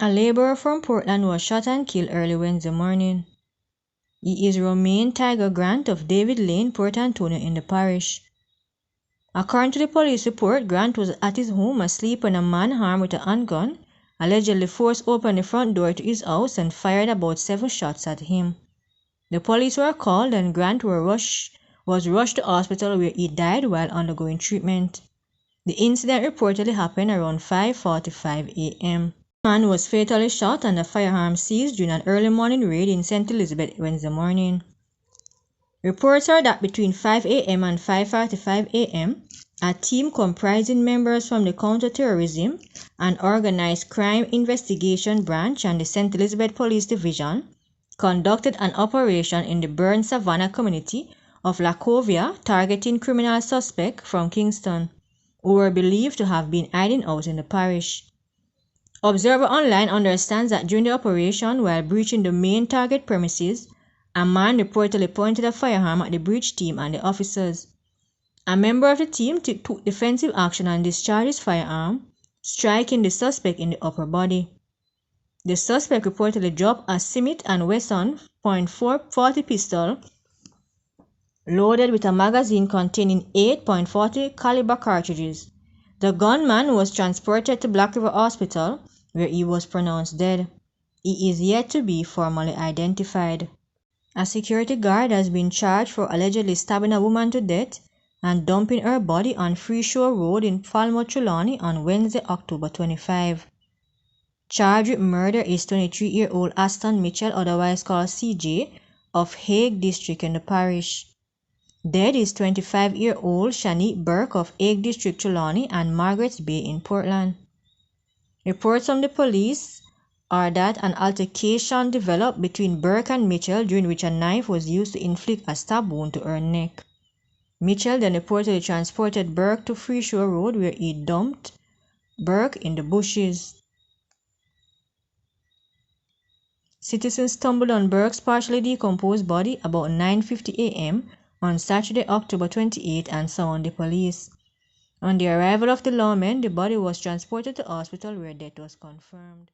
A laborer from Portland was shot and killed early Wednesday morning. He is Romaine Tiger Grant of David Lane, Port Antonio in the parish. According to the police report, Grant was at his home asleep when a man armed with a handgun allegedly forced open the front door to his house and fired about 7 shots at him. The police were called and Grant was rushed to hospital where he died while undergoing treatment. The incident reportedly happened around 5:45 a.m. The man was fatally shot and the firearm seized during an early morning raid in St. Elizabeth Wednesday morning. Reports are that between 5 a.m. and 5:45 a.m., a team comprising members from the Counter-Terrorism and Organized Crime Investigation Branch and the St. Elizabeth Police Division conducted an operation in the Burn Savannah community of Lacovia targeting criminal suspects from Kingston, who were believed to have been hiding out in the parish. Observer Online understands that during the operation, while breaching the main target premises, a man reportedly pointed a firearm at the breach team and the officers. A member of the team took defensive action and discharged his firearm, striking the suspect in the upper body. The suspect reportedly dropped a Smith & Wesson .40 pistol loaded with a magazine containing 8.40 caliber cartridges. The gunman was transported to Black River Hospital, where he was pronounced dead. He is yet to be formally identified. A security guard has been charged for allegedly stabbing a woman to death and dumping her body on Freeshore Road in Falmouth, Trelawney on Wednesday, October 25. Charged with murder is 23-year-old Aston Mitchell, otherwise called CJ, of Hague District in the parish. Dead is 25-year-old Shanique Burke of Hague District, Trelawney and Margaret's Bay in Portland. Reports from the police are that an altercation developed between Burke and Mitchell, during which a knife was used to inflict a stab wound to her neck. Mitchell then reportedly transported Burke to Freeshore Road, where he dumped Burke in the bushes. Citizens stumbled on Burke's partially decomposed body about 9:50 a.m. on Saturday, October 28 and summoned the police. On the arrival of the lawmen, the body was transported to hospital where death was confirmed.